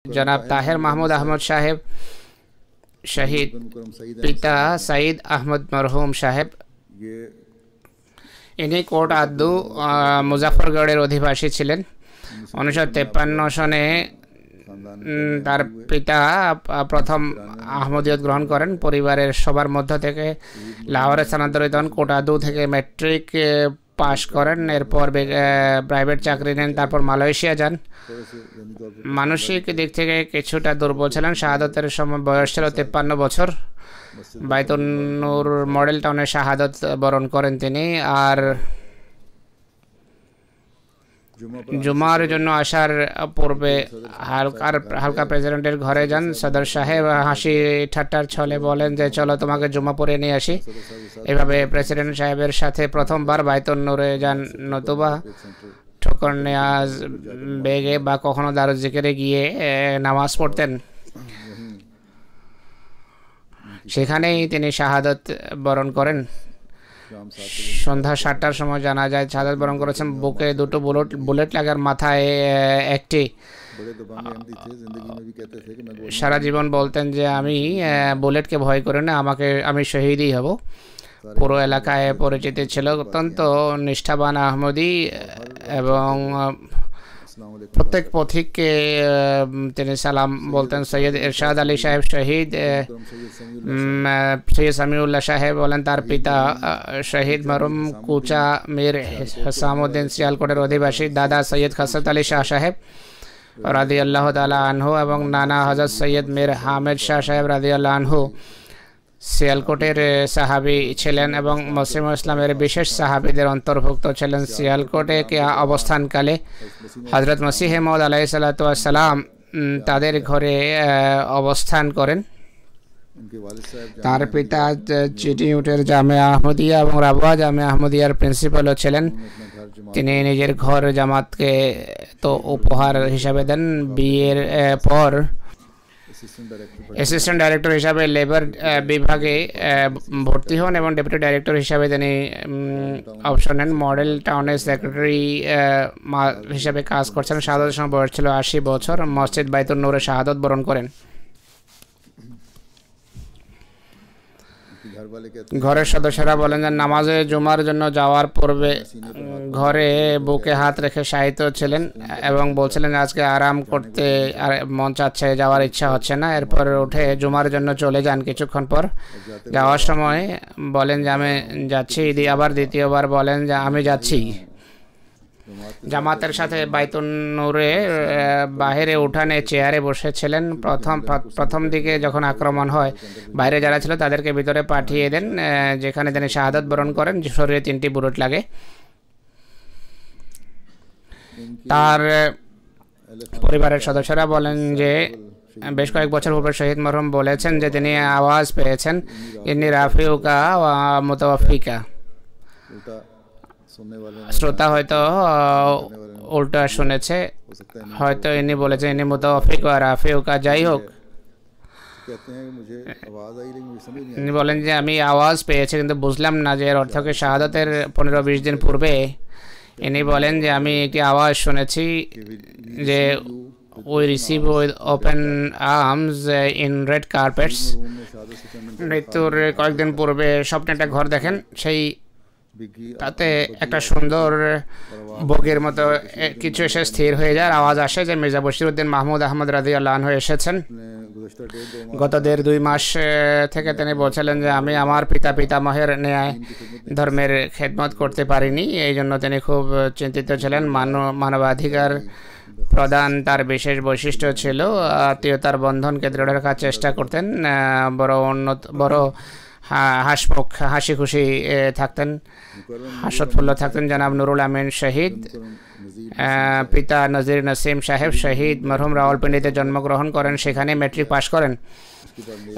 জনাব তাহের মাহমুদ আহমদ সাহেব শহীদ, পিতা সঈদ আহমদ মরহুম সাহেব। ইনি কোট আদু মুজাফরগড়ের অধিবাসী ছিলেন। 1953 সনে তার পিতা প্রথম আহমদিয়ত গ্রহণ করেন। পরিবারের সবার মধ্য থেকে লাহোরে স্থানান্তরিত হন। কোট আদু থেকে ম্যাট্রিক পাশ করেন, এরপর প্রাইভেট চাকরি নেন, তারপর মালয়েশিয়া যান। মানসিক দিক থেকে কিছুটা দুর্বল ছিলেন। শাহাদতের সময় বয়স ছিল 53 বছর। বাইতুন নূর মডেল টাউনে শাহাদত বরণ করেন তিনি। আর জুমার জন্য আসার পূর্বে হালকা প্রেসিডেন্টের ঘরে যান। সদর সাহেব হাসি ঠাট্টার ছলে বলেন যে চলো তোমাকে জুমা পরে নিয়ে আসি। এভাবে প্রেসিডেন্ট সাহেবের সাথে প্রথমবার বাইতুন নূরে যান, নতুবা ঠোকর নেয়াজ বেগে বা কখনো দারুল জিকিরে গিয়ে নামাজ পড়তেন। সেখানেই তিনি শাহাদত বরণ করেন। সন্ধ্যা 7টার সময় জানা যায় শাহাদত বরণ করেছেন। বুকে দুটো বুলেট লাগার, মাথায় একটি। সারা জীবন বলতেন যে আমি বুলেটকে ভয় করি না, আমি শহীদই হব। পুরো এলাকায় পরিচিতি ছিল। অত্যন্ত নিষ্ঠাবান আহমদী এবং প্রত্যেক পথিককে তিনি সালাম বলতেন। সৈয়দ ইরশাদ আলী সাহেব শহীদ, সৈয়দ সামিউল্লাহ সাহেব বলেন তার পিতা শহীদ মরহুম কুচা মীর হাসামউদ্দিন সিয়ালকোটের অধিবাসী। দাদা সৈয়দ খসরত আলী শাহ সাহেব রাদিয়াল্লাহু তাআলা আনহু এবং নানা হযরত সৈয়দ মীর হামিদ শাহ সাহেব রাদিয়াল্লাহু আনহু সিয়ালকোটের সাহাবী ছিলেন এবং মুসলিম ইসলামের বিশেষ সাহাবীদের অন্তর্ভুক্ত ছিলেন। সিয়ালকোটে অবস্থানকালে হযরত মসিহ মাউদ আলাইহিস সালাতু ওয়াস সালাম তাদের ঘরে অবস্থান করেন। তার পিতা চিটিউটের জামিয়া আহমদিয়া এবং রাবওয়া জামিয়া আহমদিয়ার প্রিন্সিপালও ছিলেন। তিনি নিজের ঘর জামাতকে তো উপহার হিসাবে দেন। বিয়ের পর অ্যাসিস্ট্যান্ট ডাইরেক্টর হিসাবে লেবার বিভাগে ভর্তি হন এবং ডেপুটি ডাইরেক্টর হিসাবে তিনি অবসর নেন। মডেল টাউনের সেক্রেটারি হিসাবে কাজ করছেন। শাহাদতের সময় বয়স ছিল 80 বছর। মসজিদ বাইতুন নূরে শাহাদত বরণ করেন। ঘরের সদস্যরা বলেন যে নামাজে জুমার জন্য যাওয়ার পূর্বে ঘরে বুকে হাত রেখে শায়িত ছিলেন এবং বলছিলেন আজকে আরাম করতে মন চাচ্ছে, যাওয়ার ইচ্ছা হচ্ছে না। এরপর উঠে জুমার জন্য চলে যান। কিছুক্ষণ পর যাওয়ার সময় বলেন যে আমি যাচ্ছি, আবার দ্বিতীয়বার বলেন যে আমি যাচ্ছি। জামাতের সাথে বাইতুন নূরে বাহিরে উঠানে চেয়ারে বসেছিলেন। প্রথম দিকে যখন আক্রমণ হয় বাইরে যারা ছিল তাদেরকে ভিতরে পাঠিয়ে দেন, যেখানে তিনি শাহাদত বরণ করেন। শরীরে 3টি বুলেট লাগে। তার পরিবারের সদস্যরা বলেন যে বেশ কয়েক বছর পূর্বে শহীদ মরহুম বলেছেন যে তিনি আওয়াজ পেয়েছেন ইন্নী রাফিউকা ওয়া মুতাওয়াফিকা। শ্রোতা হয়তো উল্টা শুনেছে, হয়তো ইনি বলেছেন ইনি মুতাওয়াফিক ওয়া রাফিউকা। যাই হোক, ইনি বলেন যে আমি আওয়াজ পেয়েছি কিন্তু বুঝলাম না যে এর অর্থ কি। শাহাদতের 15-20 দিন পূর্বে ইনি বলেন যে আমি একটি আওয়াজ শুনেছি যে we receive with open arms in red carpets। মৃত্যুর কয়েকদিন পূর্বে স্বপ্নে একটা ঘর দেখেন, সেই তাতে একটা সুন্দর বগির মতো কিছু এসে স্থির হয়ে যায়। আওয়াজ আসে যে মির্জা বশিরউদ্দিন মাহমুদ আহমদ রাদিয়াল্লাহু আনহু এসেছেন। গত 1.5-2 মাস থেকে তিনি বলছিলেন যে আমি আমার পিতামহের ন্যায় ধর্মের খেদমত করতে পারিনি, এই জন্য তিনি খুব চিন্তিত ছিলেন। মানবাধিকার প্রদান তার বিশেষ বৈশিষ্ট্য ছিল। আত্মীয়তার বন্ধনকে দৃঢ় রাখার চেষ্টা করতেন। বড় হাসমুখ, হাসি খুশি থাকতেন, হাস্যোৎফুল্ল থাকতেন। জনাব নুরুল আমিন শহীদ, পিতা নজির নসিম সাহেব শহীদ মরহুম রাওয়ালপিন্ডিতে জন্মগ্রহণ করেন, সেখানে ম্যাট্রিক পাশ করেন।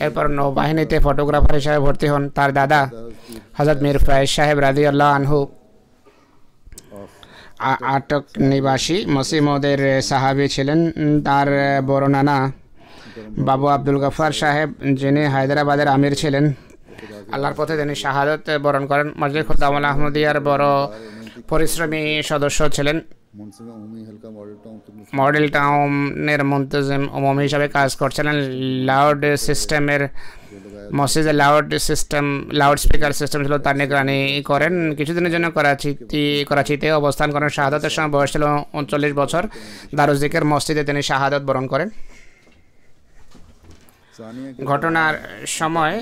এরপর নৌবাহিনীতে ফটোগ্রাফার হিসাবে ভর্তি হন। তার দাদা হযরত মীর ফয়েজ সাহেব রাদিয়াল্লাহু আনহু আটক নিবাসী মসিমদের সাহাবী ছিলেন। তার বড় নানা বাবু আব্দুল গফার সাহেব, যিনি হায়দ্রাবাদের আমির ছিলেন, আল্লাহর পথে তিনি শাহাদত বরণ করেন। মসজিদ খুদ্দামুল আহমদিয়ার বড় পরিশ্রমী সদস্য ছিলেন। মডেল টাউনের মুনতাজিম উমুমি হিসাবে কাজ করছিলেন। লাউড সিস্টেমের মসজিদে লাউড স্পিকার সিস্টেম ছিল, তার নিগরানি করেন। কিছুদিনের জন্য করাচিতে অবস্থান করেন। শাহাদাতের সময় বয়স ছিল 39 বছর। দারুজিকের মসজিদে তিনি শাহাদাত বরণ করেন। ঘটনার সময়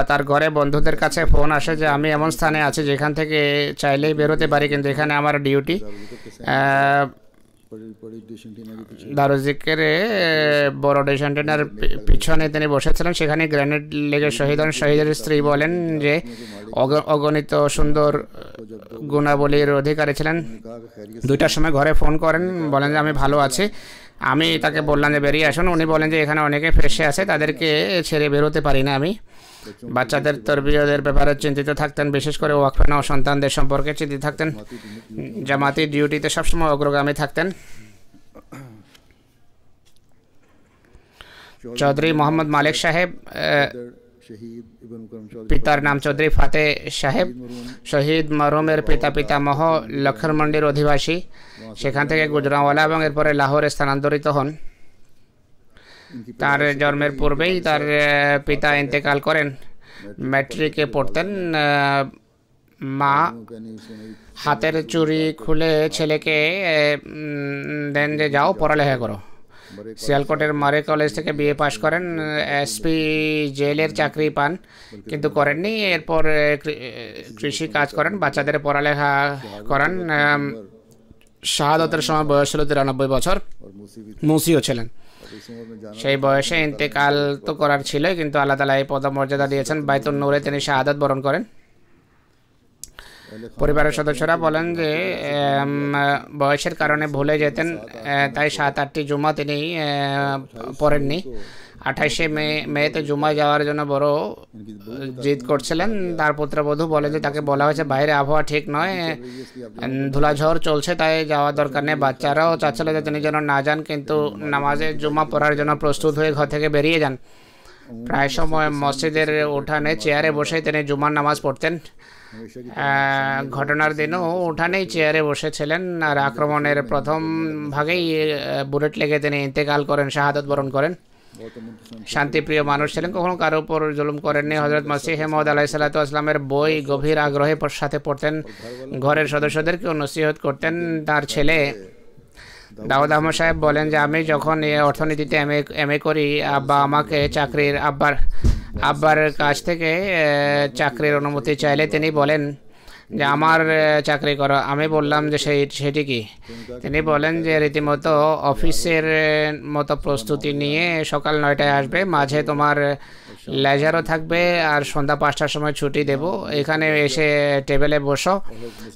তার ঘরে বন্ধুদের কাছে ফোন আসে যে আমি এমন স্থানে আছি যেখান থেকে চাইলেই বেরোতে পারি, কিন্তু এখানে আমার ডিউটি। দারুজিকের বড় ডিসেন্টেনার পিছনে তিনি বসেছিলেন, সেখানে গ্রেনেড লেগে শহীদ হন। শহীদের স্ত্রী বলেন যে অগণিত সুন্দর গুণাবলীর অধিকারী ছিলেন। 2টার সময় ঘরে ফোন করেন, বলেন যে আমি ভালো আছি। আমি তাকে বললাম যে বেরিয়ে আসুন। উনি বলেন যে এখানে অনেকে ফেসে আছে, তাদেরকে ছেড়ে বেরোতে পারি না আমি। বাচ্চাদের তরবিয়তের ব্যাপারে চিন্তিত থাকতেন, বিশেষ করে ওয়াকফানা ও সন্তানদের সম্পর্কে চিন্তিত থাকতেন। জামাতি ডিউটিতে সবসময় অগ্রগামী থাকতেন। চৌধুরী মোহাম্মদ মালিক সাহেব, পিতার নাম চৌধুরী ফাতে সাহেব, শহীদ মরহুমের পিতামহ লক্ষণমন্ডির অধিবাসী। সেখান থেকে গুজরাওয়ালা এবং এরপরে লাহোরে স্থানান্তরিত হন। তার জন্মের পূর্বেই তার পিতা ইন্তেকাল করেন। ম্যাট্রিকে পড়তেন। মা হাতের চুড়ি খুলে ছেলেকে দেন যে যাও পড়ালেখা করো। সিয়ালকোটের মারে কলেজ থেকে বিএ পাশ করেন। এসপি জেলের চাকরি পান, কিন্তু করেননি। এরপর কৃষি কাজ করেন, বাচ্চাদের পড়ালেখা করান। শাহাদাতের সময় বয়স ছিল 93 বছর। মুসিও ছিলেন। সেই বয়সে ইন্তেকাল তো করার ছিল, কিন্তু আল্লাহ তাআলা এই পদমর্যাদা দিয়েছেন। বাইতুন নূরে তিনি শাহাদাত বরণ করেন। পরিবারের সদস্যরা বলেন যে বয়সের কারণে ভুলে যেতেন, তাই 7-8টি জুমা তিনি পড়েননি। 28শে মেতে জুমায় যাওয়ার জন্য বড় জিদ করছিলেন। তার পুত্রবধূ বলে যে তাকে বলা হয়েছে বাইরে আবহাওয়া ঠিক নয়, ধুলাঝড় চলছে, তাই যাওয়ার দরকার নেই। বাচ্চারাও চাচ্ছিল যে তিনি যেন না যান, কিন্তু নামাজে জুমা পড়ার জন্য প্রস্তুত হয়ে ঘর থেকে বেরিয়ে যান। প্রায় সময় মসজিদের উঠানে চেয়ারে বসে তিনি জুমার নামাজ পড়তেন। ঘটনার দিনও উঠানেই চেয়ারে বসেছিলেন। আর আক্রমণের প্রথম ভাগেই বুলেট লেগে তিনি ইন্তেকাল করেন, শাহাদাত বরণ করেন। শান্তিপ্রিয় মানুষ ছিলেন, কখনো কারো উপর জুলুম করেননি। হযরত মসিহ মউদ আলাইহিস সালাতু ওয়াস সালামের বই গভীর আগ্রহের সাথে পড়তেন, ঘরের সদস্যদেরকেও নসিহত করতেন। তার ছেলে দাউদ আহমদ সাহেব বলেন যে আমি যখন অর্থনীতিতে এমএ করি, আব্বা আমাকে আব্বার কাছ থেকে চাকরির অনুমতি চাইলে তিনি বলেন যে আমার চাকরি করো। আমি বললাম যে সেটি কি? তিনি বলেন যে রীতিমতো অফিসের মতো প্রস্তুতি নিয়ে সকাল 9টায় আসবে, মাঝে তোমার লেজারও থাকবে, আর সন্ধ্যা 5টার সময় ছুটি দেব। এখানে এসে টেবিলে বসো,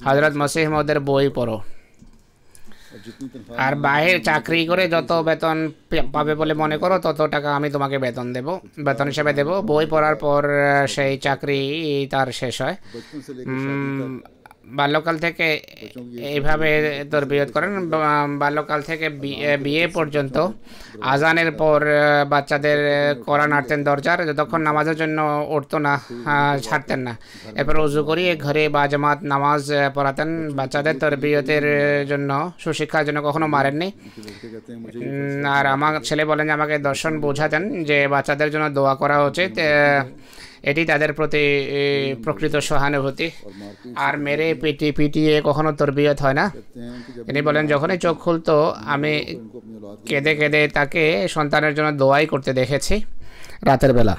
হযরত মসিহ মউদের বই পড়ো, আর বাইরে চাকরি করে যত বেতন পাবে বলে মনে করো তত টাকা আমি তোমাকে বেতন হিসেবে দেব। বই পড়ার পর সেই চাকরি তার শেষ হয়। বাল্যকাল থেকে এইভাবে তরবিয়ত করেন। বাল্যকাল থেকে বিয়ে পর্যন্ত আজানের পর বাচ্চাদের কোরআন আনতেন দরজার, যতক্ষণ নামাজের জন্য উঠতো না, ছাড়তেন না। এরপর উজু করিয়ে ঘরে বা জামাত নামাজ পড়াতেন। বাচ্চাদের তরবিয়তের জন্য, সুশিক্ষার জন্য কখনো মারেননি। আর আমার ছেলে বলেন যে আমাকে দর্শন বোঝাতেন যে বাচ্চাদের জন্য দোয়া করা উচিত, এটি তাদের প্রতি প্রকৃত সহানুভূতি। আর মেরে পিটিয়ে কখনো তরবিয়ত হয় না। তিনি বলেন যখনই চোখ খুলতো আমি কেঁদে তাকে সন্তানের জন্য দোয়াই করতে দেখেছি রাতের বেলা।